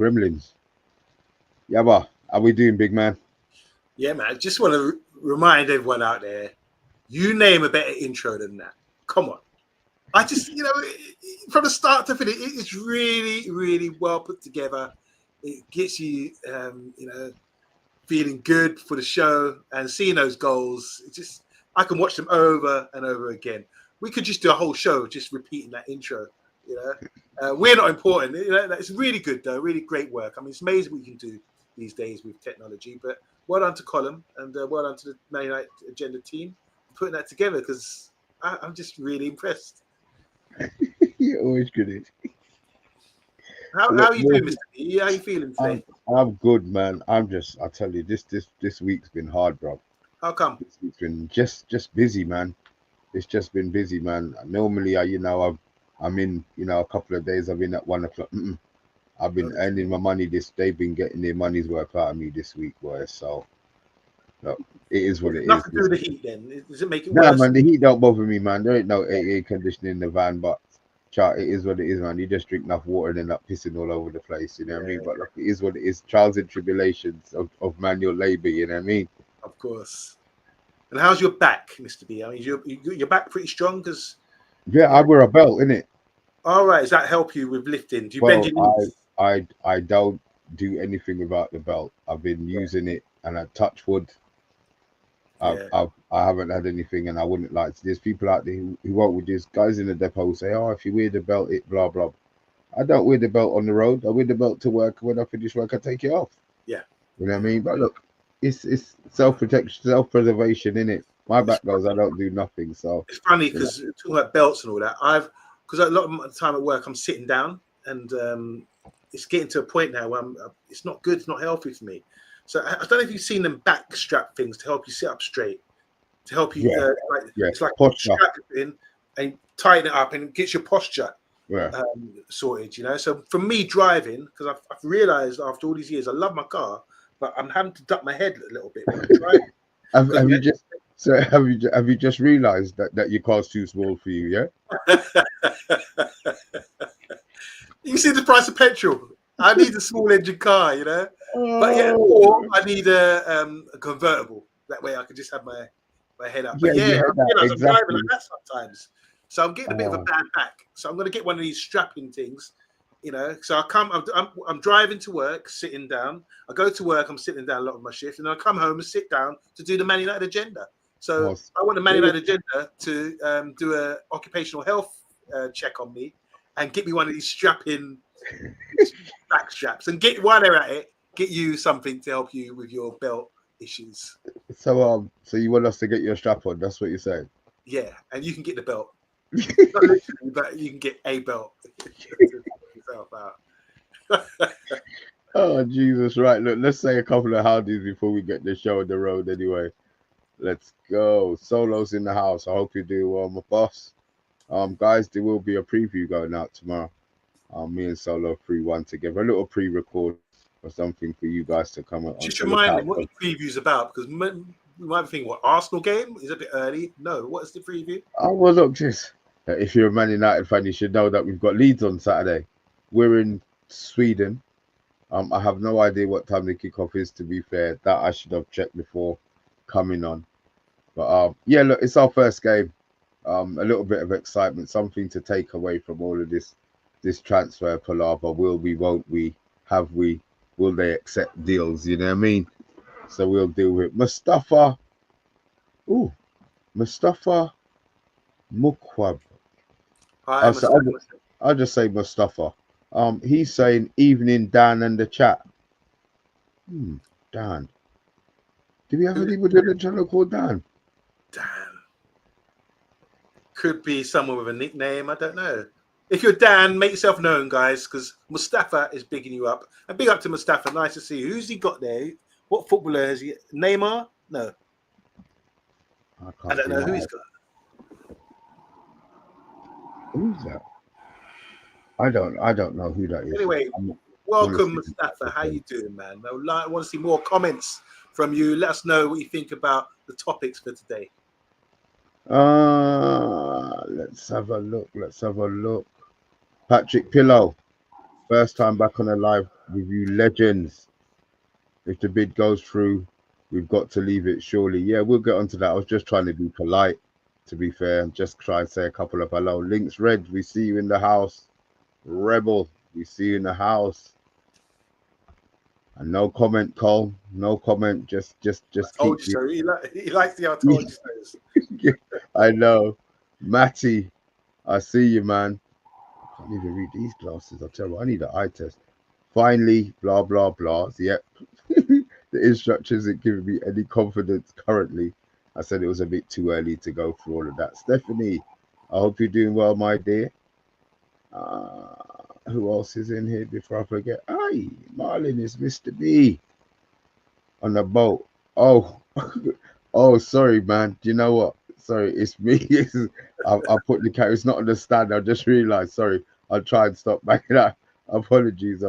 Gremlins. Yabba, how we doing, big man? Yeah, man. I just want to remind everyone out there, you name a better intro than that. Come on. I just, from the start to finish, it's really, really well put together. It gets you, feeling good for the show and seeing those goals. I can watch them over and over again. We could just do a whole show just repeating that intro. We're not important. It's really good though. Really great work. I mean, it's amazing what you can do these days with technology. But well done to Colin and well done to the Man United Agenda team for putting that together, because I'm just really impressed. You're always good. How are you doing, Mr. B? How are you feeling today? I'm good, man. I tell you, this week's been hard, bro. How come? This week's been just busy, man. It's just been busy, man. Normally, I'm in, a couple of days. I've been at 1 o'clock. I've been earning my money. They've been getting their money's worth out of me this week, boy. So, look, it is what it is. Nothing to do with the heat, then. Does it make it worse? No, man. The heat don't bother me, man. There ain't no air conditioning in the van, but it is what it is, man. You just drink enough water and end up pissing all over the place. You know what I mean? But look, it is what it is. Trials and tribulations of manual labor. You know what I mean? Of course. And how's your back, Mr. B? I mean, your back pretty strong, because I wear a belt, innit? All right. Does that help you with lifting? Do you bend your knees? I don't do anything without the belt. I've been using it, and I touch wood. I haven't had anything, and I wouldn't like to. There's people out there who won't. With this guys in the depot who say, "Oh, if you wear the belt, it blah blah." I don't wear the belt on the road. I wear the belt to work. When I finish work, I take it off. Yeah, you know what I mean. But look, it's self-protection, self-preservation, innit? My back goes, I don't do nothing. So it's funny because talking about belts and all that, because a lot of the time at work I'm sitting down, and it's getting to a point now where it's not good, it's not healthy for me. So I don't know if you've seen them back strap things to help you sit up straight, to help you. It's like posture. Strap it in and tighten it up, and it gets your posture sorted. So for me driving, because I've realised after all these years, I love my car, but I'm having to duck my head a little bit when I'm driving. Have you just realised that your car's too small for you? Yeah. You see the price of petrol. I need a small engine car, But or I need a convertible. That way I can just have my head up. But I'm driving like that sometimes. So I'm getting a bit of a bad back. So I'm going to get one of these strapping things, So I'm driving to work, sitting down. I go to work, I'm sitting down a lot of my shift, and then I come home and sit down to do the Man United Agenda. So I want the Man United Agenda to do a occupational health check on me and get me one of these strapping back straps, and while they're at it, get you something to help you with your belt issues. So you want us to get you a strap on? That's what you're saying? Yeah, and you can get the belt. Not literally, but you can get a belt to yourself out. Oh Jesus! Right, look, let's say a couple of howdies before we get the show on the road. Anyway, let's go. Solo's in the house. I hope you do well, my boss. Guys, there will be a preview going out tomorrow. Me and Solo 3-1 together, a little pre-record or something for you guys to come on. Just remind me what the preview's about, because we might be thinking, what, Arsenal game is a bit early. No, what is the preview? Oh well, look, just if you're a Man United fan, you should know that we've got Leeds on Saturday. We're in Sweden. I have no idea what time the kickoff is. To be fair, that I should have checked before coming on. But look, it's our first game. A little bit of excitement, something to take away from all of this transfer palaver. Will we, won't we, have we, will they accept deals? You know what I mean? So we'll deal with Mustafa Mukwab. I'll just say Mustafa. He's saying evening Dan and the chat. Dan. Do we have anybody in the channel called Dan? Dan. Could be someone with a nickname. I don't know. If you're Dan, make yourself known, guys, because Mustafa is bigging you up. And big up to Mustafa. Nice to see you. Who's he got there? What footballer has he? Neymar? No. I don't know who he's got. Who's that? I don't know who that is. Anyway, welcome, Mustafa. How you doing, man? I want to see more comments from you. Let us know what you think about the topics for today. Let's have a look. Patrick Pillow, first time back on a live with you legends. If the bid goes through, we've got to leave it surely. Yeah, we'll get onto that. I was just trying to be polite, to be fair, and just try and say a couple of hello. Links Red, we see you in the house. Rebel, we see you in the house. And no comment, Cole. No comment. Just I told keep you so. He likes the I told you so. I know. Matty, I see you, man. I can't even read these glasses. I'll tell you what, I need an eye test. Finally, blah, blah, blah. Yep. The instructions isn't giving me any confidence currently. I said it was a bit too early to go through all of that. Stephanie, I hope you're doing well, my dear. Who else is in here before I forget? Aye, Marlon is Mr. B on the boat. Oh, oh, sorry, man. Do you know what? Sorry, it's me. I put the cat. It's not on the stand. I just realized. Sorry, I'll try and stop backing up. Apologies.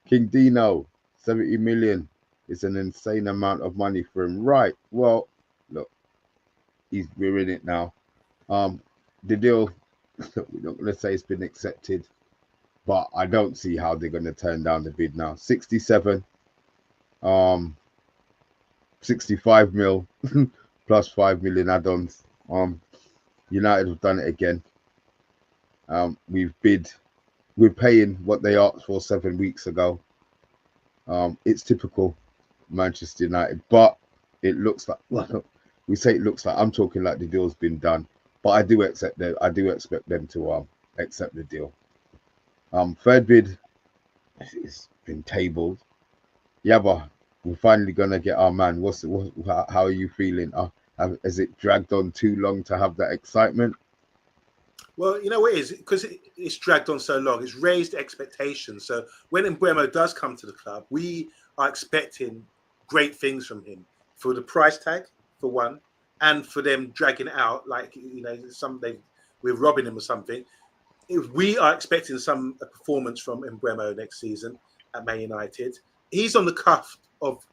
King Dino, 70 million. It's an insane amount of money for him. Right. Well, look, we're in it now. The deal, we're not going to say it's been accepted, but I don't see how they're going to turn down the bid now. 67, 65 mil plus 5 million add-ons. United have done it again. We're paying what they asked for 7 weeks ago. It's typical Manchester United, but it looks like, well, we say it looks like, I'm talking like the deal's been done, but I do expect them to accept the deal. Third bid, it's been tabled. Yeah, but we're finally gonna get our man. How are you feeling? Has it dragged on too long to have that excitement? Well, you know what it is? Because it's dragged on so long, it's raised expectations. So when MBUEMO does come to the club, we are expecting great things from him for the price tag, for one, and for them dragging it out like, you know, we're robbing him or something. If we are expecting some performance from MBUEMO next season at Man United, he's on the cusp of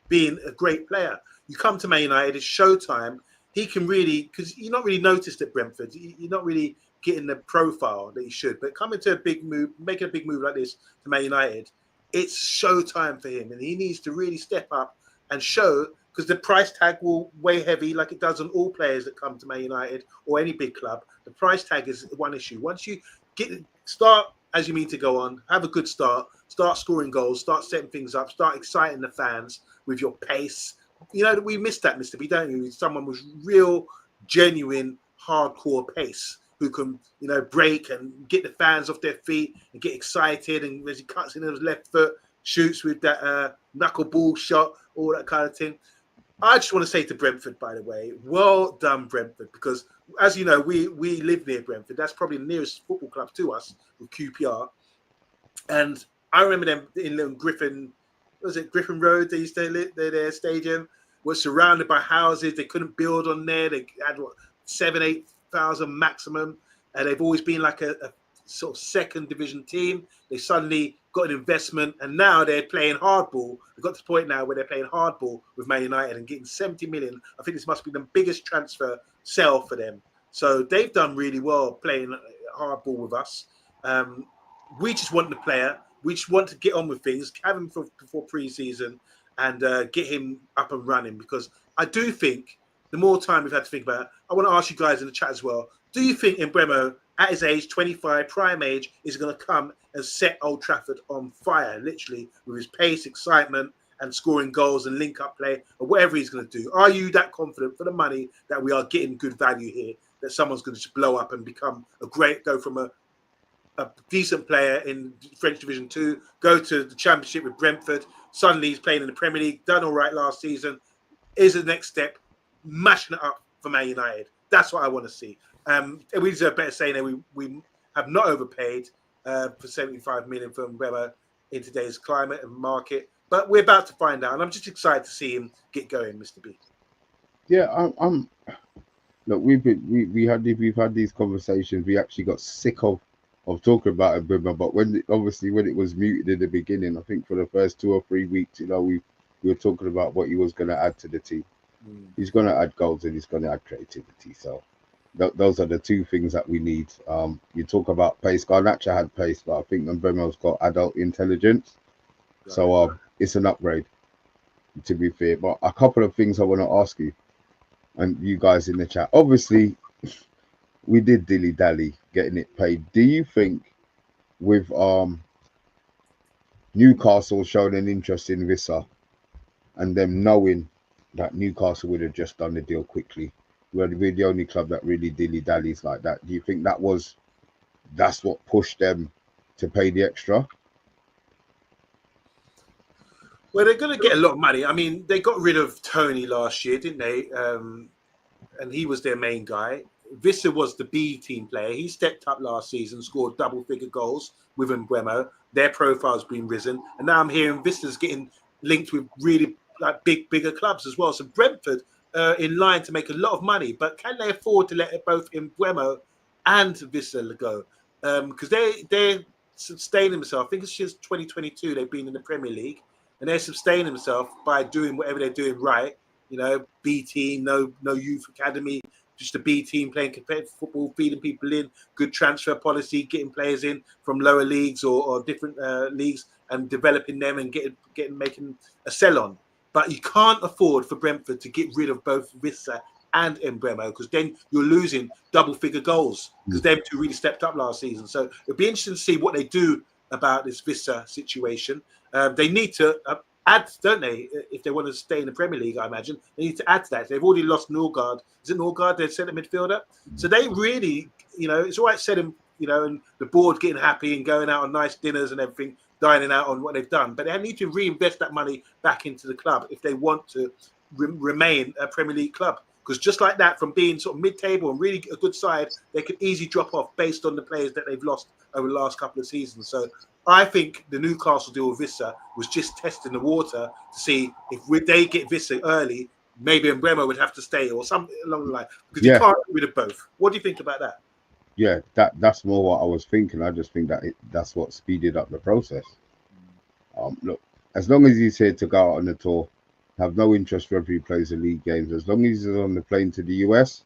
being a great player. You come to Man United, it's showtime. He can really, because you're not really noticed at Brentford. You're not really getting the profile that you should. But coming to a big move, making a big move like this to Man United, it's showtime for him. And he needs to really step up and show, because the price tag will weigh heavy like it does on all players that come to Man United or any big club. The price tag is one issue. Once you start as you mean to go on, have a good start scoring goals, start setting things up, start exciting the fans with your pace. You know, we missed that, Mr. B, don't you? Someone with real, genuine, hardcore pace who can, you know, break and get the fans off their feet and get excited. And as he cuts in his left foot, shoots with that knuckleball shot, all that kind of thing. I just want to say to Brentford, by the way, well done, Brentford, because as you know, we live near Brentford. That's probably the nearest football club to us with QPR. And I remember them in little Griffin Road? They used to live, their stadium was surrounded by houses. They couldn't build on there. They had 7,000-8,000 maximum. And they've always been like a sort of second division team. They suddenly got an investment, and now they're playing hardball. They've got to the point now where they're playing hardball with Man United and getting 70 million. I think this must be the biggest transfer sale for them. So they've done really well playing hardball with us. We just want the player. We just want to get on with things, have him before pre-season, and get him up and running. Because I do think the more time we've had to think about it, I want to ask you guys in the chat as well. Do you think MBUEMO, at his age, 25, prime age, is going to come and set Old Trafford on fire, literally, with his pace, excitement, and scoring goals and link-up play, or whatever he's going to do? Are you that confident for the money that we are getting good value here, that someone's going to just blow up and become go from a decent player in French Division 2, go to the Championship with Brentford, suddenly he's playing in the Premier League, done all right last season, is the next step, mashing it up for Man United? That's what I want to see. We deserve better saying that we have not overpaid for 75 million for MBUEMO in today's climate and market, but we're about to find out, and I'm just excited to see him get going, Mr. B. Yeah, I'm look, we've had these conversations. We actually got sick of talking about MBUEMO, but when it was muted in the beginning, I think for the first 2 or 3 weeks, you know, we were talking about what he was going to add to the team. He's going to add goals and he's going to add creativity. So Those are the two things that we need. You talk about pace. Garnacho had pace, but I think Mbeumo's got adult intelligence. Right. So it's an upgrade, to be fair. But a couple of things I want to ask you, and you guys in the chat. Obviously, we did dilly dally getting it paid. Do you think with Newcastle showing an interest in Vissa and them knowing that Newcastle would have just done the deal quickly, we're the only club that really dilly dallies like that? Do you think that's what pushed them to pay the extra? Well, they're going to get a lot of money. I mean, they got rid of Tony last year, didn't they? And he was their main guy. Vissa was the B team player. He stepped up last season, scored double-figure goals with MBUEMO. Their profile's been risen, and now I'm hearing Vissa's getting linked with really like bigger clubs as well. So Brentford in line to make a lot of money, but can they afford to let both MBUEMO and Vissa go? Because they're sustaining themselves. I think it's just 2022 they've been in the Premier League, and they're sustaining themselves by doing whatever they're doing right. You know, B team, no youth academy, just a B team playing competitive football, feeding people in, good transfer policy, getting players in from lower leagues or different leagues and developing them and making a sell on. But you can't afford for Brentford to get rid of both Vissa and MBUEMO, because then you're losing double-figure goals, because them two really stepped up last season. So it'll be interesting to see what they do about this Vissa situation. They need to add, don't they? If they want to stay in the Premier League, I imagine they need to add to that. They've already lost Norgard. Is it Norgard, their centre midfielder? So they really, it's all right setting, and the board getting happy and going out on nice dinners and everything, dining out on what they've done. But they need to reinvest that money back into the club if they want to remain a Premier League club. Because just like that, from being sort of mid-table and really a good side, they could easily drop off based on the players that they've lost over the last couple of seasons. So I think the Newcastle deal with Vissa was just testing the water to see if they get Vissa early, maybe MBUEMO would have to stay or something along the line, because you can't get rid of both. What do you think about that? Yeah, that's more what I was thinking. I just think that that's what speeded up the process. Look, as long as he's here to go out on the tour, have no interest whether he plays the league games. As long as he's on the plane to the US,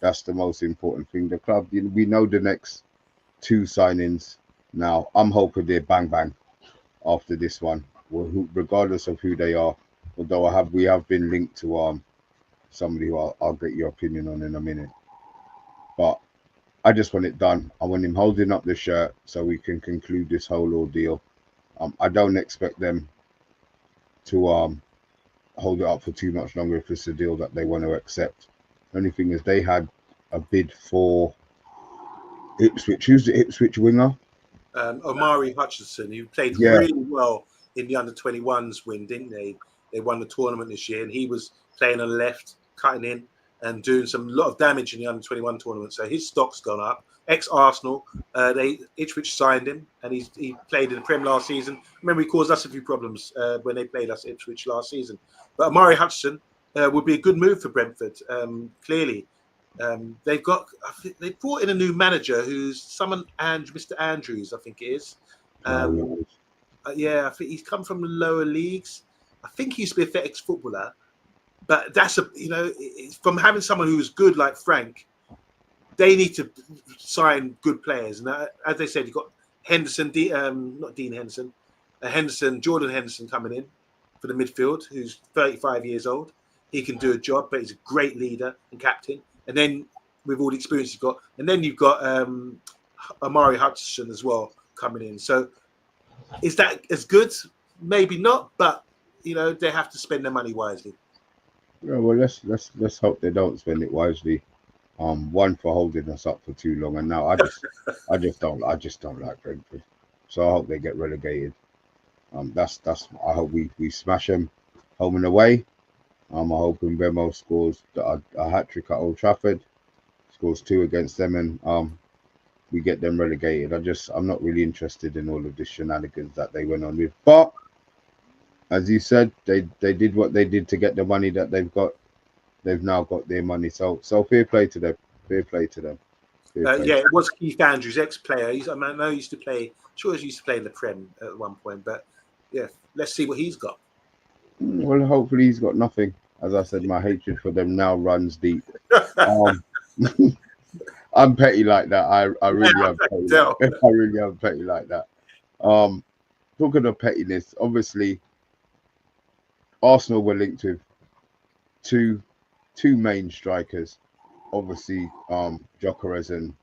that's the most important thing. The club, we know the next two signings now. I'm hoping they're bang bang after this one, regardless of who they are. Although we have been linked to somebody who I'll get your opinion on in a minute. But I just want it done. I want him holding up the shirt so we can conclude this whole ordeal. I don't expect them to hold it up for too much longer if it's a deal that they want to accept. The only thing is they had a bid for Ipswich. Who's the Ipswich winger? Omari Hutchinson, who played really well in the under-21s win, didn't they? They won the tournament this year, and he was playing on the left, cutting in and doing a lot of damage in the under-21 tournament. So his stock's gone up. Ex-Arsenal, Ipswich signed him, and he played in the Prem last season. Remember, he caused us a few problems when they played us Ipswich last season. But Omari Hutchinson would be a good move for Brentford. Clearly, they brought in a new manager who's Mr. Andrews, I think it is. I think he's come from the lower leagues. I think he used to be a ex-footballer. But that's from having someone who's good like Frank, they need to sign good players. And as they said, you've got Henderson, not Dean Henderson, Jordan Henderson coming in for the midfield, who's 35 years old. He can do a job, but he's a great leader and captain. And then with all the experience he's got, and then you've got Omari Hutchinson as well coming in. So is that as good? Maybe not, but they have to spend their money wisely. Yeah, well, let's hope they don't spend it wisely. One, for holding us up for too long, and now I just don't like Brentford. So I hope they get relegated. I hope we smash them home and away. I'm hoping MBUEMO scores a hat trick at Old Trafford, scores 2 against them, and we get them relegated. I'm not really interested in all of this shenanigans that they went on with. But as you said, they did what they did to get the money that they've got. They've now got their money. So fair play to them. Fair play to them. It was Keith Andrews, ex-player. I know he used to play. I'm sure he used to play in the Prem at one point. But yeah, let's see what he's got. Well, hopefully he's got nothing. As I said, my hatred for them now runs deep. I'm petty like that. I really Yeah, am I petty can like tell. I really am petty like that. Talking of pettiness, obviously Arsenal were linked with two two main strikers. Obviously, Gyökeres and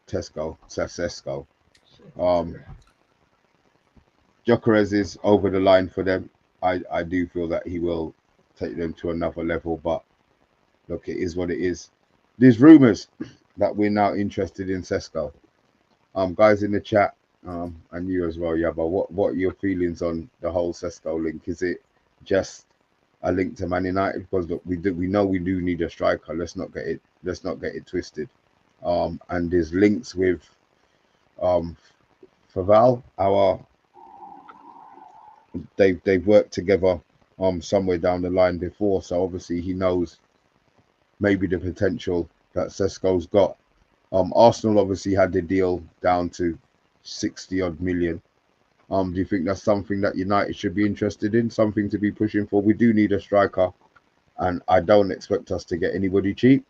Sesko. Um, Gyökeres is over the line for them. I do feel that he will take them to another level, but look, it is what it is. There's rumours that we're now interested in Sesko. Guys in the chat, and you as well, Yabba. What are your feelings on the whole Sesko link? Is it just a link to Man United? Because look, we know we do need a striker. Let's not get it twisted. And there's links with Faval. They've worked together somewhere down the line before, so obviously he knows maybe the potential that Sesko's got. Arsenal obviously had the deal down to 60 odd million. Do you think that's something that United should be interested in, something to be pushing for? We do need a striker, and I don't expect us to get anybody cheap.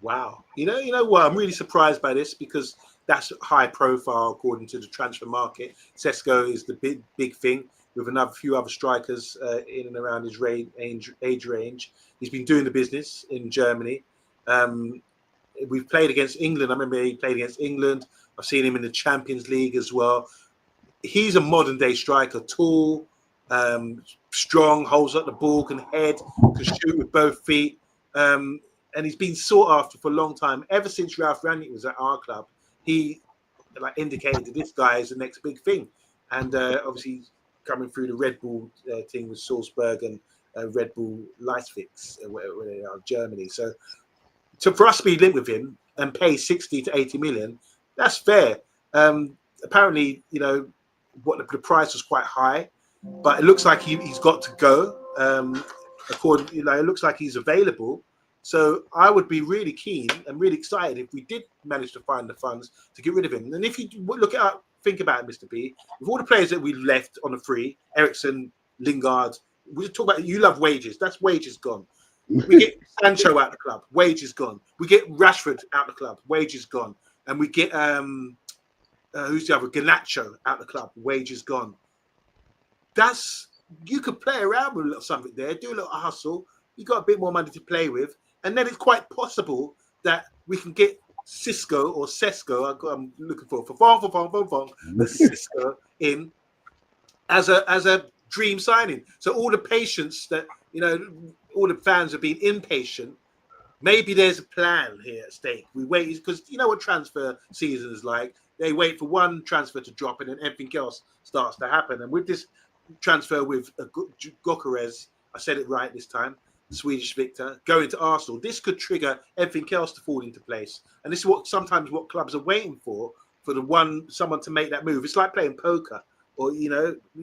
Wow. You know what? I'm really surprised by this because that's high profile according to the transfer market. Sesko is the big thing with another few other strikers in and around his age range. He's been doing the business in Germany. We've played against England. I remember he played against England. I've seen him in the Champions League as well. He's a modern day striker, tall, strong, holds up the ball, can head, can shoot with both feet. And he's been sought after for a long time. Ever since Ralph Rangnick was at our club, he indicated that this guy is the next big thing. And obviously coming through the Red Bull thing with Salzburg and Red Bull Leipzig, where they are, Germany. So for us to be linked with him and pay 60 to 80 million, that's fair. Apparently, what the price was quite high, but it looks like he's got to go. It looks like he's available. So I would be really keen and really excited if we did manage to find the funds to get rid of him. And if you think about it, Mr. B, with all the players that we left on a free, Ericsson, Lingard, we talk about, you love wages. That's wages gone. We get Sancho out the club, wages gone. We get Rashford out the club, wages gone. And we get who's the other? Garnacho out the club, wages gone. You could play around with a little something there, do a little hustle. You got a bit more money to play with, and then it's quite possible that we can get Cisco or Sesko. I'm looking for Cisco in as a dream signing. So all the patience that all the fans have been impatient. Maybe there's a plan here at stake. We wait because you know what transfer season is like. They wait for one transfer to drop and then everything else starts to happen. And with this transfer with Gyökeres, I said it right this time, Swedish Victor, going to Arsenal, this could trigger everything else to fall into place. And this is what clubs are waiting for someone to make that move. It's like playing poker, or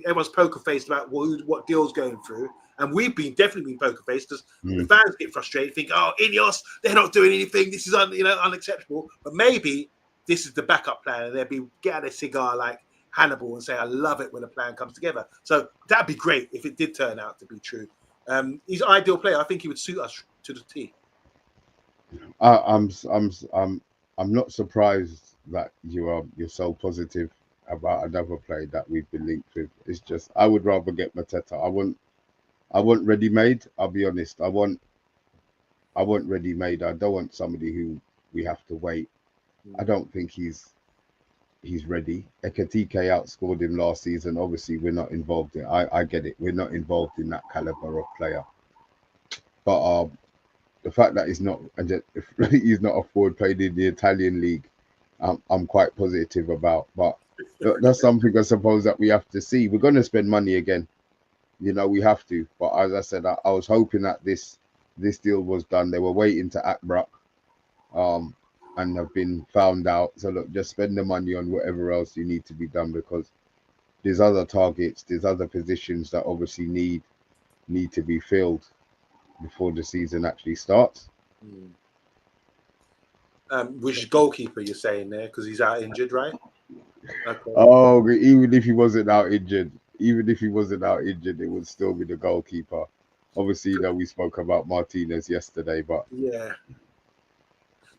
everyone's poker faced about what deal's going through. And we've definitely been poker faced because the fans get frustrated, think, "Oh, Ineos, they're not doing anything. This is unacceptable." But maybe this is the backup plan, and they'll get out a cigar like Hannibal and say, "I love it when a plan comes together." So that'd be great if it did turn out to be true. He's an ideal player. I think he would suit us to the T. I'm not surprised that you're so positive about another player that we've been linked with. It's just I would rather get Mateta. I want ready-made. I'll be honest. I want ready-made. I don't want somebody who we have to wait. I don't think he's ready. Ekatike outscored him last season. Obviously, we're not involved in. I get it. We're not involved in that caliber of player. But the fact that he's not a forward played in the Italian league, I'm quite positive about. But that's something I suppose that we have to see. We're going to spend money again. We have to. But as I said, I was hoping that this deal was done. They were waiting to act Brock, and have been found out. So look, just spend the money on whatever else you need to be done, because there's other targets, there's other positions that obviously need to be filled before the season actually starts. Which goalkeeper you're saying there, because he's out injured, right? Okay. Oh, even if he wasn't out injured, it would still be the goalkeeper. Obviously, we spoke about Martinez yesterday, but yeah,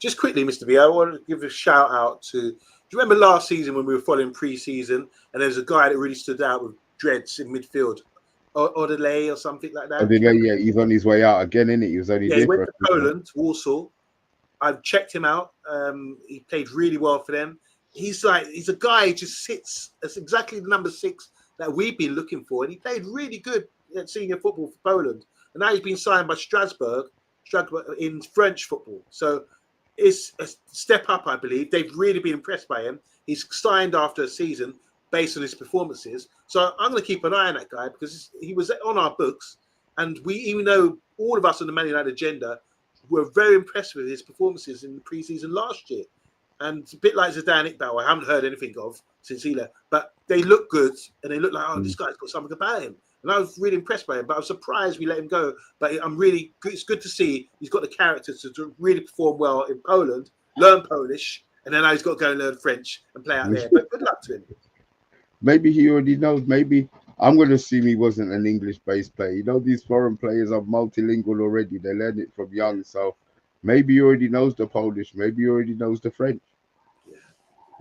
Just quickly, Mr. B, I want to give a shout out to. Do you remember last season when we were following pre-season and there was a guy that really stood out with dreads in midfield, Odelay or something like that? Yeah, he's on his way out again, isn't he? He was only he there went for to Poland, Warsaw. I've checked him out. He played really well for them. He's a guy who just sits as exactly the number 6 that we've been looking for, and he played really good at senior football for Poland. And now he's been signed by Strasbourg in French football. So it's a step up, I believe. They've really been impressed by him. He's signed after a season based on his performances. So I'm going to keep an eye on that guy because he was on our books, and even though all of us on the Man United agenda were very impressed with his performances in the preseason last year. And a bit like Zidane Iqbal, I haven't heard anything of since he left, but they look good and they look like, oh, this guy's got something about him. And I was really impressed by him, but I was surprised we let him go. But it's good to see he's got the character to really perform well in Poland, learn Polish, and then now he's got to go and learn French and play out there. But good luck to him. Maybe he already knows. Maybe I'm going to assume he wasn't an English-based player. You know, these foreign players are multilingual already. They learn it from young. So maybe he already knows the Polish. Maybe he already knows the French. Yeah.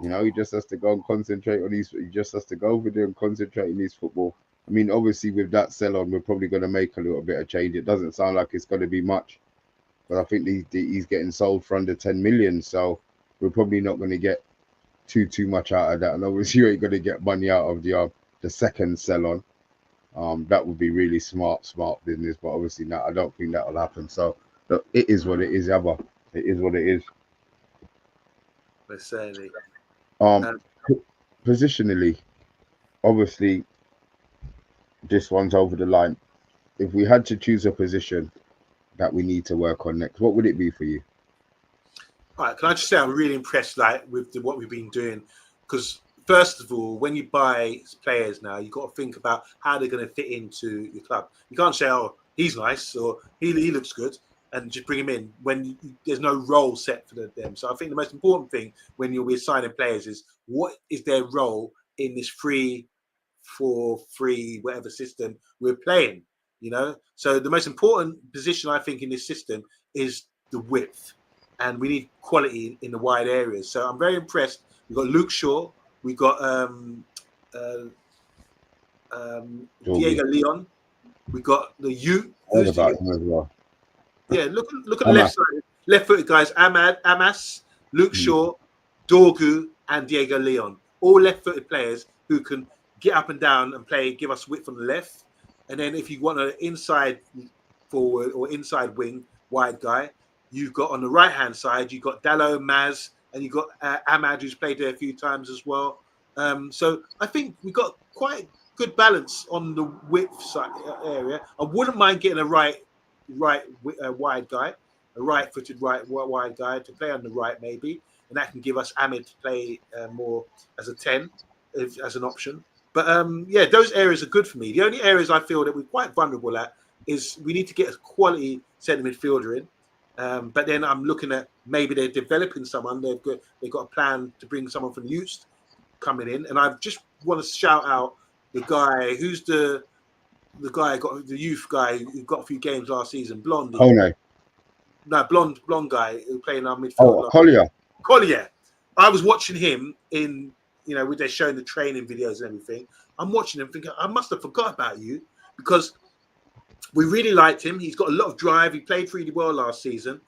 You know, he just has to go and concentrate on he just has to go over there and concentrate on his football. I mean, obviously, with that sell-on, we're probably going to make a little bit of change. It doesn't sound like it's going to be much. But I think he's getting sold for under 10 million. So we're probably not going to get too much out of that. And obviously, you ain't going to get money out of the second sell-on. That would be really smart business, but obviously I don't think that will happen. So look, it is what it is, Abba. It is what it is. Certainly. Positionally, obviously, this one's over the line. If we had to choose a position that we need to work on next, what would it be for you? All right, can I just say I'm really impressed with what we've been doing, because first of all, when you buy players now, you've got to think about how they're going to fit into your club. You can't say, oh, he's nice or he looks good and just bring him in when there's no role set for them. So I think the most important thing when you'll be signing players is what is their role in this 3-4-3 whatever system we're playing, you know? So the most important position I think in this system is the width, and we need quality in the wide areas. So I'm very impressed. We've got Luke Shaw. We got Diego Leon. We got the youth. What about him as well? Yeah, look at the left side. Left-footed guys: Amas, Luke Shaw, Dorgu, and Diego Leon. All left-footed players who can get up and down and play, give us width on the left. And then if you want an inside forward or inside wing wide guy, you've got on the right-hand side, you've got Dallo, Maz, and you've got Ahmad, who's played there a few times as well. So I think we've got quite good balance on the width side area. I wouldn't mind getting a right wide guy, a right-footed wide guy to play on the right maybe, and that can give us Ahmed to play more as a 10 as an option. But yeah, those areas are good for me. The only areas I feel that we're quite vulnerable at is we need to get a quality centre midfielder in. But then I'm looking at maybe they're developing someone. They've got a plan to bring someone from youth coming in, and I just want to shout out the guy who's the guy got the youth guy who got a few games last season, Blondie. Kone. No, blonde guy who played in our midfield. Oh, Collier. I was watching him in, you know, with they're showing the training videos and everything. I'm watching him thinking, I must have forgot about you, because we really liked him. He's got a lot of drive. He played really well last season,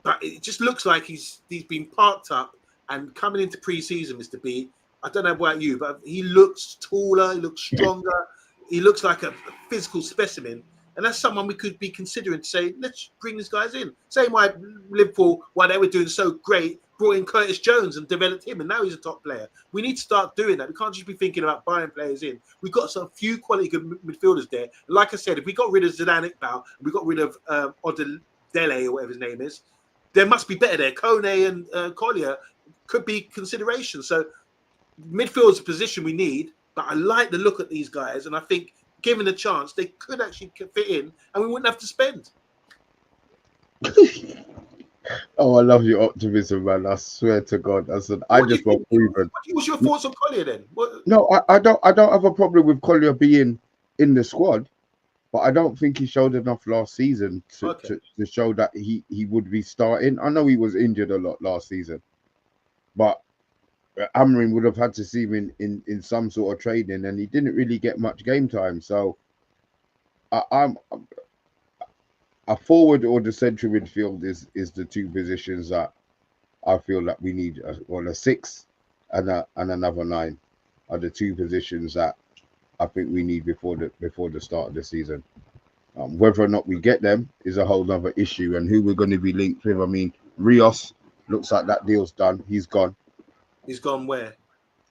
but it just looks like he's been parked up. And coming into pre-season, Mr. B, I don't know about you, but he looks taller. He looks stronger. He looks like a physical specimen. And that's someone we could be considering to say, let's bring these guys in. Same way Liverpool, while they were doing so great, brought in Curtis Jones and developed him, and now he's a top player. We need to start doing that. We can't just be thinking about buying players in. We've got some few quality good midfielders there. Like I said, if we got rid of Zidane Iqbal, and we got rid of Odelay or whatever his name is, there must be better there. Kone and Collier could be consideration. So midfield is a position we need, but I like the look at these guys, and I think given a chance, they could actually fit in, and we wouldn't have to spend. Oh, I love your optimism, man. I swear to God. I just want proven. What's your thoughts on Collier then? No, I don't have a problem with Collier being in the squad. but I don't think he showed enough last season to show that he would be starting. I know he was injured a lot last season, but Amorim would have had to see him in some sort of training, and he didn't really get much game time. So I'm a forward or the central midfield is the two positions that I feel that we need. Well, a 6 and another 9 are the two positions that I think we need before the start of the season. Whether or not we get them is a whole other issue, and who we're going to be linked with. I mean, Rios looks like that deal's done. He's gone. He's gone where?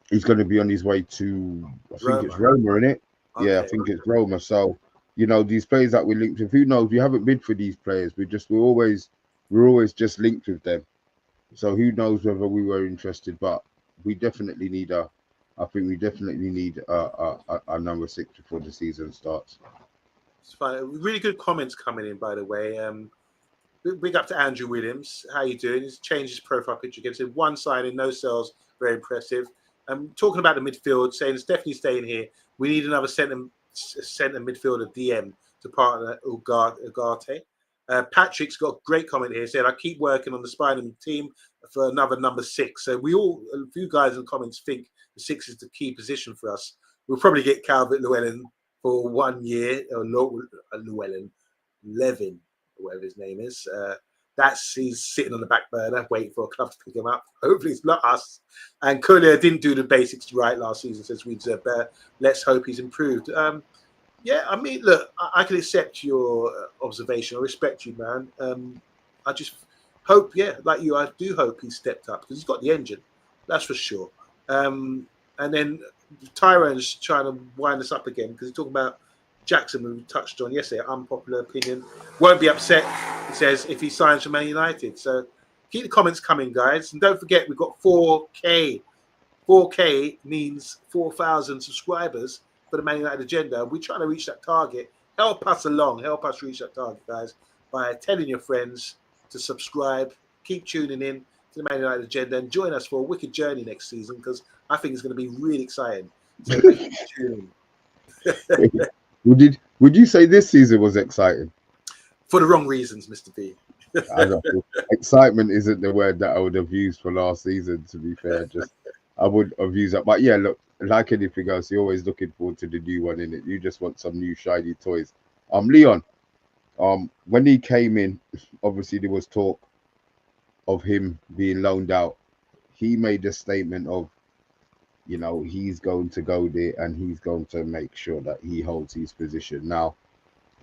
He's going to be on his way to, I think it's Roma, isn't it? Okay. Yeah, I think it's Roma. So, you know, these players that we linked with, who knows? We haven't bid for these players. We're always just linked with them. So who knows whether we were interested? But we definitely need a number 6 before the season starts. It's fine. Really good comments coming in, by the way. Big up to Andrew Williams. How you doing? He's changed his profile picture again. Said 1 signing, no sales. Very impressive. Talking about the midfield, saying it's definitely staying here. We need another centre midfielder DM to partner Ugarte. Patrick's got a great comment here. Said, I keep working on the spine of the team for another number 6. So a few guys in the comments think the 6 is the key position for us. We'll probably get Calvert-Lewin for 1 year, or Levin, whatever his name is. He's sitting on the back burner, waiting for a club to pick him up. Hopefully it's not us. And Collier didn't do the basics right last season, says we deserve better. Let's hope he's improved. Yeah, I mean, look, I can accept your observation. I respect you, man. I just hope, like you, I do hope he stepped up because he's got the engine. That's for sure. And then Tyrone's trying to wind us up again because he's talking about Jackson, who we touched on yesterday. Unpopular opinion. Won't be upset, he says, if he signs for Man United. So keep the comments coming, guys. And don't forget, we've got 4K. 4K means 4,000 subscribers for the Man United agenda. We're trying to reach that target. Help us along. Help us reach that target, guys, by telling your friends to subscribe. Keep tuning in to the Man United agenda and join us for a wicked journey next season because I think it's going to be really exciting. So thank you for tuning in. Would you say this season was exciting? For the wrong reasons, Mr. B. I don't know. Excitement isn't the word that I would have used for last season, to be fair. I would have used that. But yeah, look, like anything else, you're always looking forward to the new one, innit? You just want some new shiny toys. Leon, when he came in, obviously there was talk of him being loaned out. He made a statement of, you know, he's going to go there and he's going to make sure that he holds his position. Now,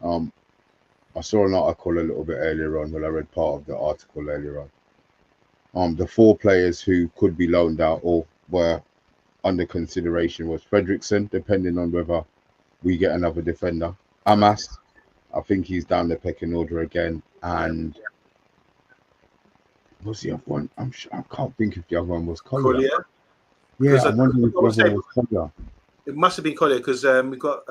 I saw an article a little bit earlier on. Well, I read part of the article earlier on. The 4 players who could be loaned out or were under consideration was Fredrickson, depending on whether we get another defender. Amas, I think he's down the pecking order again. And what's the other one? I can't think if the other one was Collier. Yeah, I'm wondering if the other one was Collier. It must have been Collier because we've got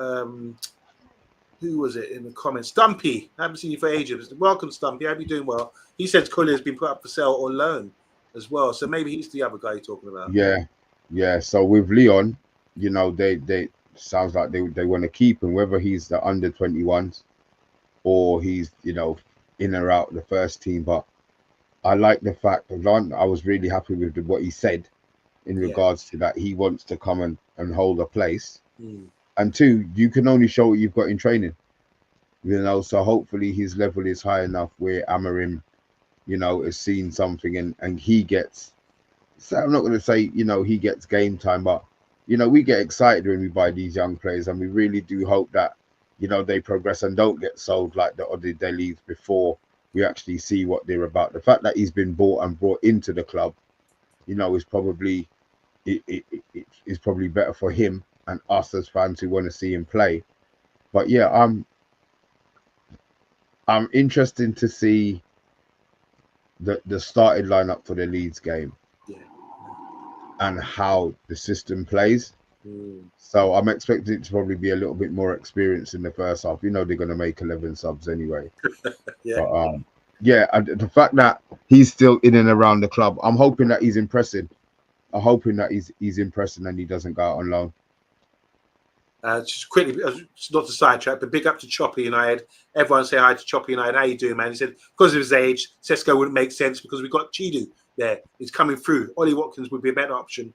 who was it in the comments? Stumpy. I haven't seen you for ages. Welcome, Stumpy. I hope you're doing well. He says Collier has been put up for sale or loan as well. So maybe he's the other guy you're talking about. Yeah. So with Leon, you know, they sounds like they want to keep him, whether he's the under 21s or he's, you know, in or out of the first team. But I like the fact of I was really happy with what he said in regards to that. He wants to come and hold a place. And 2, you can only show what you've got in training, you know. So hopefully his level is high enough where Amorim, you know, has seen something and he gets. So I'm not going to say, you know, he gets game time, but you know, we get excited when we buy these young players, and we really do hope that, you know, they progress and don't get sold like the other Delis before we actually see what they're about. The fact that he's been bought and brought into the club, you know, is probably it's probably better for him and us as fans who want to see him play. But yeah, I'm interested to see the starting lineup for the Leeds game and how the system plays. So I'm expecting it to probably be a little bit more experienced in the first half. You know, they're going to make 11 subs anyway. But the fact that he's still in and around the club, I'm hoping that he's impressing. I'm hoping that he's impressing and he doesn't go out on loan. Just quickly, not to sidetrack, but big up to Choppy United. Everyone say hi to Choppy United. How you doing, man? He said because of his age, Sesko wouldn't make sense because we've got Chidu there. He's coming through. Ollie Watkins would be a better option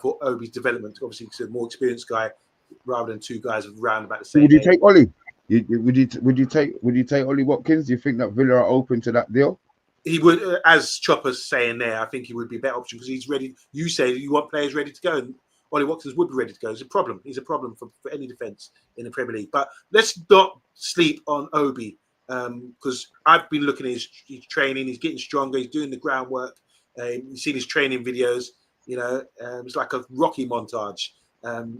for Obi's development. Obviously, he's a more experienced guy rather than two guys around about the same. Would you take Ollie? Would you take Ollie Watkins? Do you think that Villa are open to that deal? He would, as Chopper's saying there, I think he would be a better option because he's ready. You say you want players ready to go, and Ollie Watkins would be ready to go. It's a problem. He's a problem for any defence in the Premier League. But let's not sleep on Obi because I've been looking at his training. He's getting stronger. He's doing the groundwork. You've seen his training videos. You know, it's like a Rocky montage.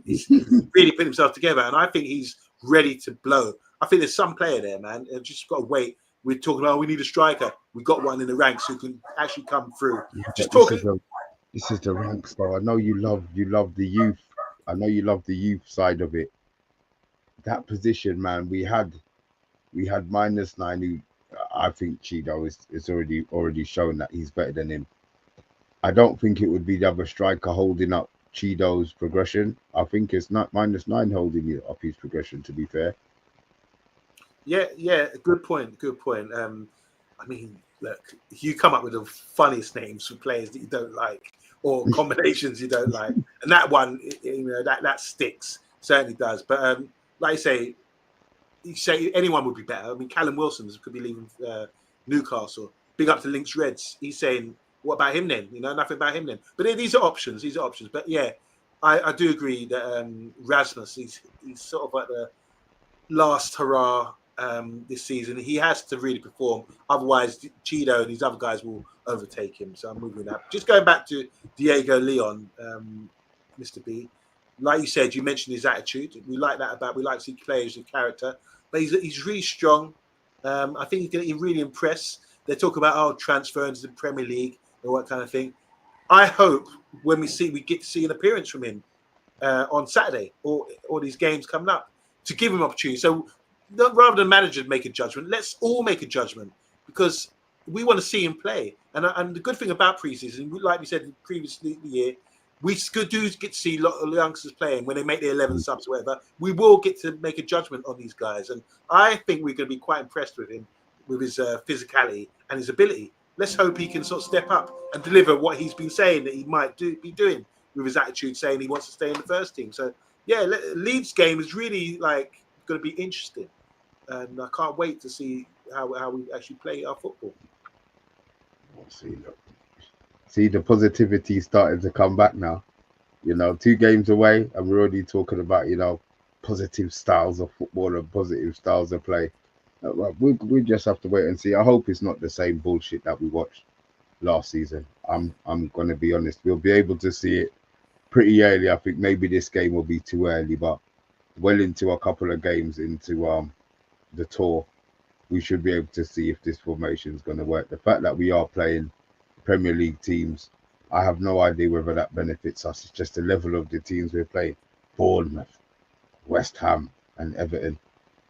He's really put himself together, and I think he's ready to blow. I think there's some player there, man. I've just got to wait. We're talking about we need a striker. We got one in the ranks who can actually come through. Yeah, just talking. This is the ranks, though. I know you love the youth. I know you love the youth side of it. That position, man. We had -9, who I think Chido is already shown that he's better than him. I don't think it would be the other striker holding up Chido's progression. I think it's not -9 holding up his progression. To be fair. Yeah, good point. I mean, look, you come up with the funniest names for players that you don't like or combinations you don't like, and that one, you know, that sticks, certainly does. But like you say anyone would be better. I mean, Callum Wilson could be leaving Newcastle. Big up to Lynx Reds. He's saying, what about him then? You know, nothing about him then. But these are options. But yeah, I do agree that Rasmus, he's sort of like the last hurrah this season. He has to really perform, otherwise Chido and these other guys will overtake him. So I'm moving that. Just going back to Diego Leon, Mr. B, like you said, you mentioned his attitude. We like that we like to see players with character, but he's really strong. I think he's going to really impress. They talk about transfer into the Premier League and what kind of thing. I hope when we get to see an appearance from him on Saturday or these games coming up to give him opportunity. So rather than managers make a judgment, let's all make a judgment because we want to see him play. And the good thing about preseason, like we said previously the year, we do get to see a lot of youngsters playing when they make their 11 subs or whatever. We will get to make a judgment on these guys. And I think we're going to be quite impressed with him, with his physicality and his ability. Let's hope he can sort of step up and deliver what he's been saying that he might be doing with his attitude, saying he wants to stay in the first team. So, yeah, Leeds game is really going to be interesting. And I can't wait to see how we actually play our football. See, the positivity starting to come back now. You know, 2 games away, and we're already talking about, you know, positive styles of football and positive styles of play. We just have to wait and see. I hope it's not the same bullshit that we watched last season. I'm going to be honest. We'll be able to see it pretty early. I think maybe this game will be too early, but well into a couple of games into the tour, we should be able to see if this formation is going to work. The fact that we are playing Premier League teams, I have no idea whether that benefits us. It's just the level of the teams we're playing. Bournemouth, West Ham and Everton.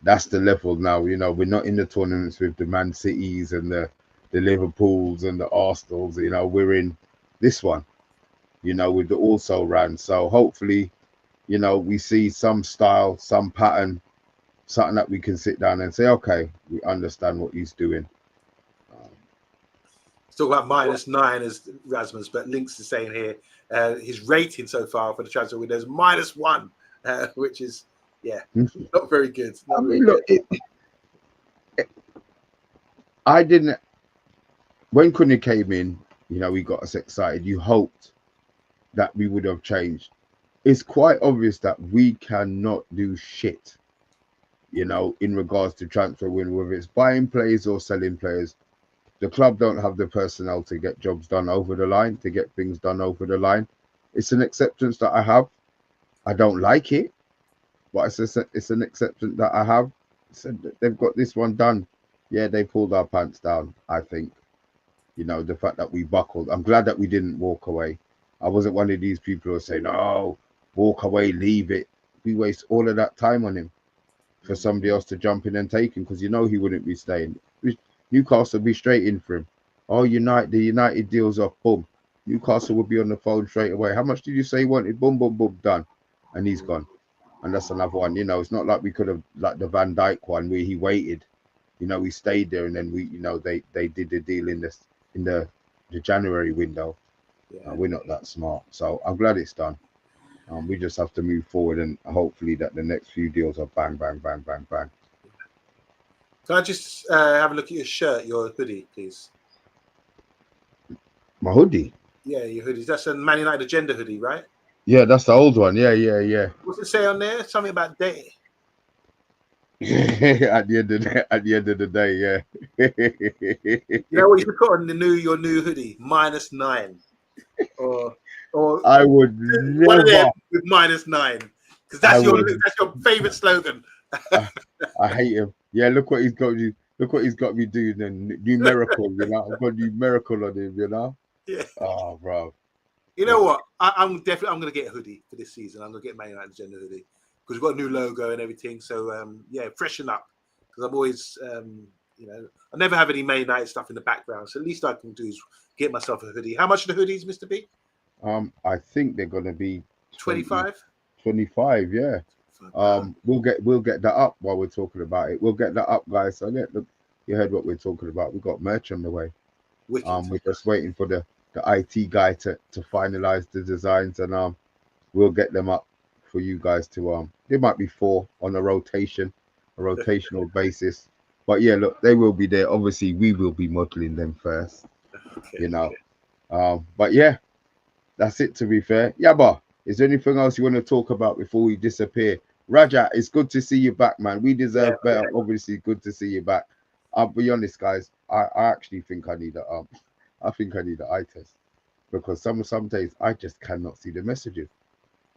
That's the level now. You know, we're not in the tournaments with the Man Cities and the Liverpools and the Arsenals. You know, we're in this one, you know, with the also ran. So hopefully, you know, we see some style, some pattern, something that we can sit down and say, okay, we understand what he's doing. Talk about -9 as Rasmus, but Lynx is saying here his rating so far for the transfer window is -1, which is not very good. I didn't. When Cunha came in, you know, he got us excited. You hoped that we would have changed. It's quite obvious that we cannot do shit, you know, in regards to transfer window, whether it's buying players or selling players. The club don't have the personnel to get jobs done over the line, to get things done over the line. It's an acceptance that I have. I don't like it, but it's an acceptance that I have. So they've got this one done. Yeah, they pulled our pants down, I think. You know, the fact that we buckled. I'm glad that we didn't walk away. I wasn't one of these people who are saying, oh, walk away, leave it. We waste all of that time on him for somebody else to jump in and take him because you know he wouldn't be staying. Newcastle would be straight in for him. Oh, the United deal's off. Boom. Newcastle would be on the phone straight away. How much did you say he wanted? Boom, boom, boom, done. And he's gone. and that's another one. You know, it's not like we could have like the Van Dijk one where he waited. You know, we stayed there, and then we, you know, they did the deal in the January window. We're not that smart, so I'm glad it's done. We just have to move forward, and hopefully that the next few deals are bang, bang, bang, bang, bang. Can I just have a look at your shirt, your hoodie, please? My hoodie? Yeah, your hoodies. That's a Man United agenda hoodie, right? Yeah, that's the old one. Yeah. What's it say on there? Something about day. at the end of the day, yeah. You know what you could put on your new hoodie? -9. Or I would one of them never with -9. Because that's your favorite slogan. I hate him. Yeah, look what he's got you. Look what he's got me doing. And numerical, you know. I've got numerical on him, you know. Yeah. Oh, bro. You know what? I'm gonna get a hoodie for this season. I'm gonna get Man United agenda hoodie because we've got a new logo and everything. So yeah, freshen up because I'm always you know, I never have any Man United stuff in the background. So at least I can do is get myself a hoodie. How much are the hoodies, Mr. B? I think they're gonna be 25. 25, yeah. We'll get that up while we're talking about it. We'll get that up, guys. So yeah, look, you heard what we're talking about. We've got merch on the way. Wicked. We're just waiting for the IT guy to finalize the designs, and we'll get them up for you guys to there might be 4 on a rotational basis. But yeah, look, they will be there. Obviously, we will be modeling them first. Okay, you know. But yeah, that's it, to be fair. Yabba, is there anything else you want to talk about before we disappear? Raja, it's good to see you back, man. We deserve better. Obviously, good to see you back. I'll be honest, guys. I actually think I need a an eye test because some days I just cannot see the messages.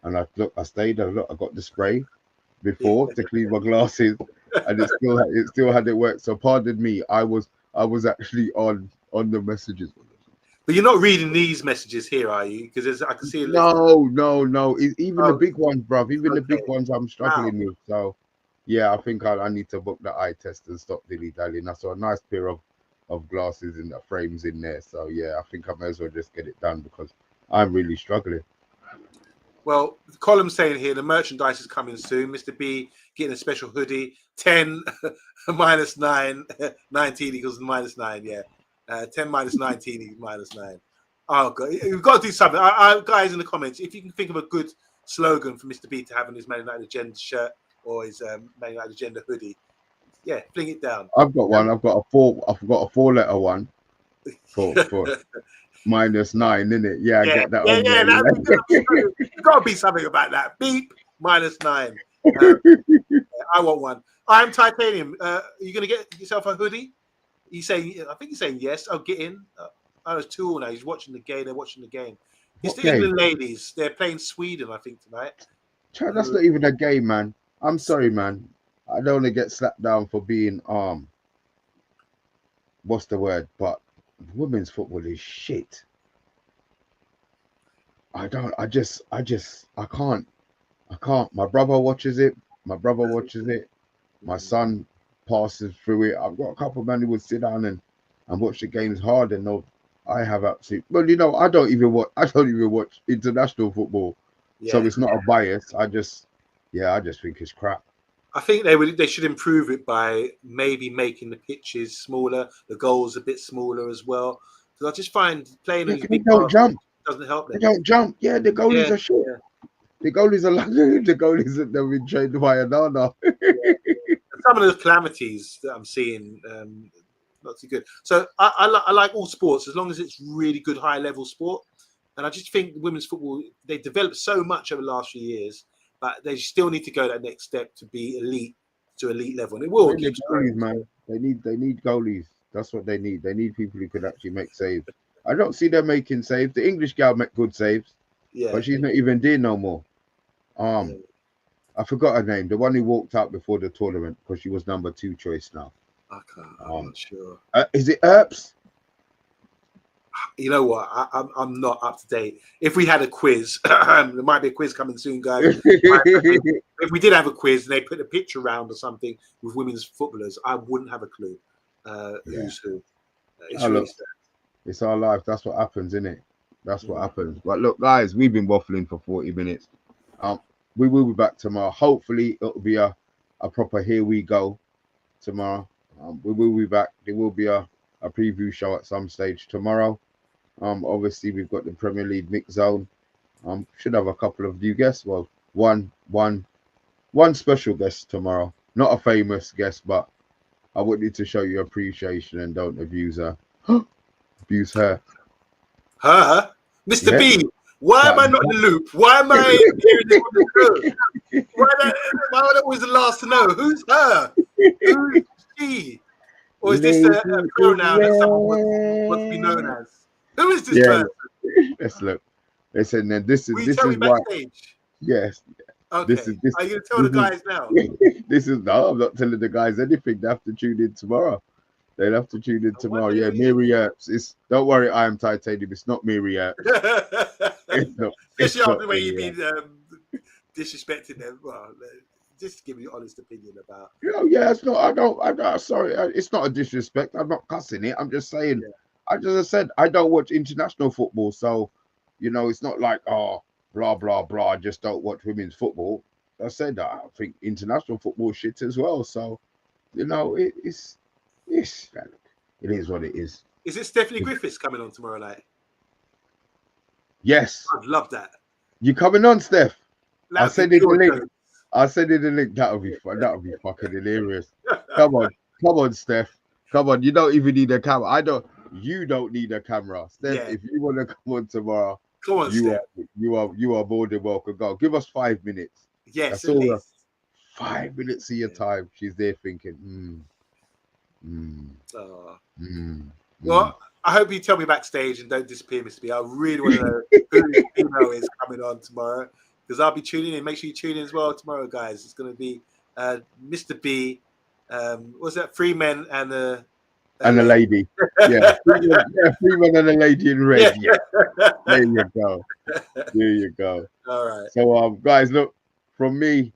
And I got the spray before to clean my glasses, and it still hadn't worked. So pardon me. I was actually on the messages. But you're not reading these messages here, are you? Because I can see a list. No. Even the big ones, bruv. Even the big ones I'm struggling with. So, yeah, I think I need to book the eye test and stop dilly-dallying. I saw a nice pair of glasses in the frames in there. So, yeah, I think I may as well just get it done because I'm really struggling. Well, the column saying here, the merchandise is coming soon. Mr. B getting a special hoodie. 10 -9, 19 equals -9, yeah. 10 -19 equals -9. Oh, God. We've got to do something. Guys in the comments, if you can think of a good slogan for Mr. B to have on his Man United Agenda shirt or his Man United Agenda hoodie, yeah, fling it down. I've got one. I've got a 4-letter one for -9, innit? Yeah, I get that one. Yeah, there's got to be something about that. Beep, -9. I want one. I'm Titanium. Are you going to get yourself a hoodie? I think he's saying yes. I'll get in. It's 2-2 now. He's watching the game. They're watching the game. It's the England ladies. They're playing Sweden, I think, tonight. That's not even a game, man. I'm sorry, man. I don't want to get slapped down for being what's the word? But women's football is shit. I can't. My brother watches it. My son passes through it. I've got a couple of men who would sit down and watch the games hard, and I have absolute. Well, you know, I don't even watch international football, so it's not a bias. I just think it's crap. I think they should improve it by maybe making the pitches smaller, the goals a bit smaller as well. Because I just find playing these big jump doesn't help them. They don't jump. Yeah, the goalies are shit. Yeah. The goalies have been trained by Anana. Some of the calamities that I'm seeing, not too good. So I like all sports as long as it's really good high level sport. And I just think women's football, they developed so much over the last few years, but they still need to go that next step to be elite level. And it will. They need goalies, man. They need goalies. That's what they need. They need people who could actually make saves. I don't see them making saves. The English gal make good saves, but she's not even there no more. I forgot her name. The one who walked out before the tournament because she was number 2 choice now. I'm not sure. Is it Earps? You know what? I'm not up to date. If we had a quiz, there might be a quiz coming soon, guys. If we did have a quiz and they put a picture around or something with women's footballers, I wouldn't have a clue who's who. It's our life. That's what happens, isn't it? That's what happens. But look, guys, we've been waffling for 40 minutes. we will be back tomorrow. Hopefully, it'll be a proper here we go tomorrow. We will be back. There will be a preview show at some stage tomorrow. Obviously, we've got the Premier League mix zone. Should have a couple of new guests. Well, one special guest tomorrow. Not a famous guest, but I want you to show your appreciation and don't abuse her. Abuse her. Her? Mr. Yeah. B, why am I not in the loop? Why am I hearing this on the show? Why am I always the last to know? Who's her? Who's she? Or is this a pronoun that someone wants to be known as? Who is this person? Let's look. Listen, then this Will you is tell me why. backstage? Yes. Okay. Are you going to tell the guys now? No, I'm not telling the guys anything. They have to tune in tomorrow. They'll have to tune in tomorrow. Yeah, Miri Earps. Don't worry, I am titanium. It's not Miri Earps. Especially after the way you've been disrespecting them. Well, just give me your honest opinion about. Yeah, it's not. I don't. Sorry, it's not a disrespect. I'm not cussing it. I'm just saying. Yeah. I said I don't watch international football, so it's not like blah blah blah. I just don't watch women's football. I said that I think international football shit as well. So, it is what it is. Is it Stephanie Griffiths coming on tomorrow night? Yes, I'd love that. You coming on, Steph? I send you the link. Jones. I send you the link. That'll be fun. That'll be fucking hilarious. Come on, Steph. Come on. You don't even need a camera. You don't need a camera, Steph. Yeah. If you want to come on tomorrow, come on, Steph. You are more than welcome. Go. Give us 5 minutes. Yes, at least 5 minutes of your time. She's there thinking. Well, I hope you tell me backstage and don't disappear, Mr. B. I really want to know who the female is coming on tomorrow, because I'll be tuning in. Make sure you tune in as well tomorrow, guys. It's going to be Mr. B. What's that? 3 men and a lady. Yeah, 3 men and a lady in red. Yeah. There you go. All right. So, guys, look, from me,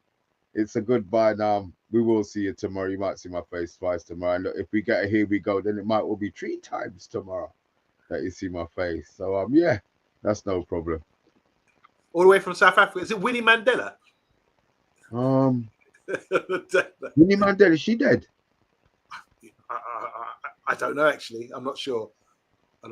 it's a goodbye now. We will see you tomorrow. You might see my face twice tomorrow. And look, if we get a here we go, then it might well be 3 times tomorrow that you see my face. So, yeah, that's no problem. All the way from South Africa. Is it Winnie Mandela? Winnie Mandela, is she dead? I don't know, actually. I'm not sure. I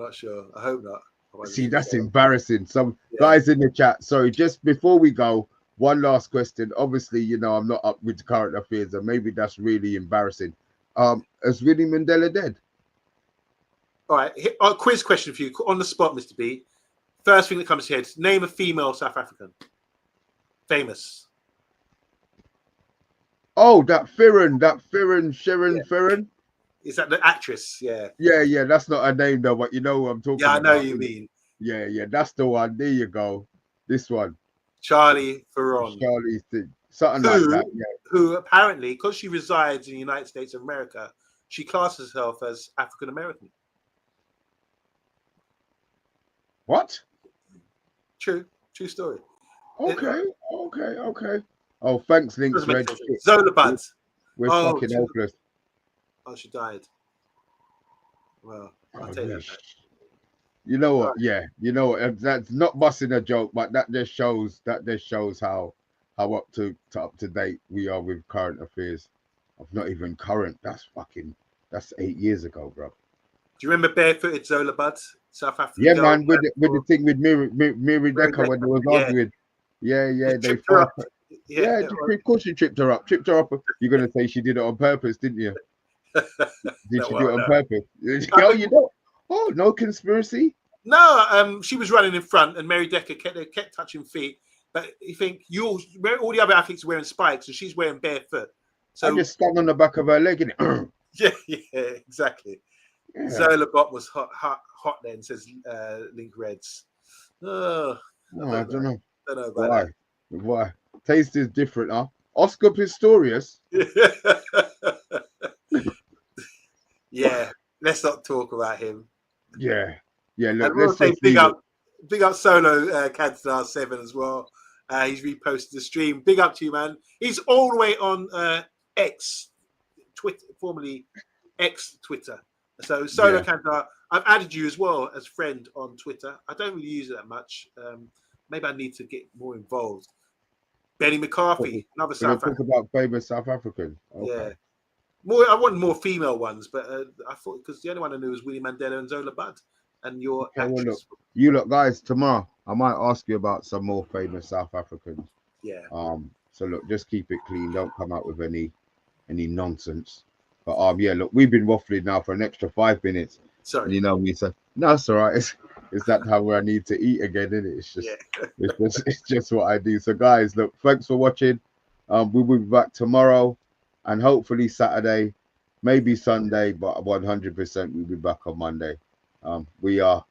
hope not. See, that's embarrassing. Some guys in the chat. Sorry, just before we go, one last question. Obviously, I'm not up with current affairs, and maybe that's really embarrassing. Is Winnie Mandela dead? All right. A quiz question for you on the spot, Mr. B. First thing that comes to your head: name a female South African. Famous. Oh, that Sharon Ferren. Is that the actress? Yeah. Yeah. That's not her name though, but you know who I'm talking about. Yeah, I know you mean. Yeah. That's the one. There you go. This one. Charlie Theron. Charlie's thing. Something like that. Yeah. Who apparently, because she resides in the United States of America, she classes herself as African American. What? True story. Okay. Oh, thanks, Links Red. Zola Buds. We're fucking helpless. Oh, she died. Well, I'll tell you that. You know what? Yeah, you know what? That's not busting a joke, but that just shows how up to date we are with current affairs. Of not even current. That's 8 years ago, bro. Do you remember barefooted Zola Buds, South Africa? Yeah, man, with the thing with Miri Decker when they was arguing. Yeah, they fought. Yeah, of course she tripped her up. You're gonna say she did it on purpose, didn't you? Did she do it on purpose? Oh, you know. Oh, no conspiracy. No, she was running in front, and Mary Decker kept touching feet. But you think all the other athletes are wearing spikes, and she's wearing barefoot. So I just stung on the back of her leg, innit? Yeah, exactly. Yeah. Zola Bot was hot then, says Link Reds. I don't know. Don't know about Why? Taste is different, huh? Oscar Pistorius. Yeah, let's not talk about him. Yeah. Look, and we'll say big up Solo Cadstar 7 as well. He's reposted the stream. Big up to you, man. He's all the way on X, Twitter, formerly X Twitter. So Solo Cadstar, I've added you as well as friend on Twitter. I don't really use it that much. Maybe I need to get more involved. Benny McCarthy, another We're South gonna talk African. about famous South African. Yeah. Okay. I want more female ones, but I thought because the only one I knew was Winnie Mandela and Zola Budd, and your Okay, well, look, actress. you look, guys. Tomorrow, I might ask you about some more famous South Africans. Yeah. So look, just keep it clean. Don't come out with any nonsense. But yeah, look, we've been waffling now for an extra 5 minutes, and Sorry. you know me, so no, it's all right. It's that time where I need to eat again, isn't it? Yeah. It's just what I do. So guys, look, thanks for watching. We will be back tomorrow, and hopefully Saturday, maybe Sunday, but 100% we'll be back on Monday. We are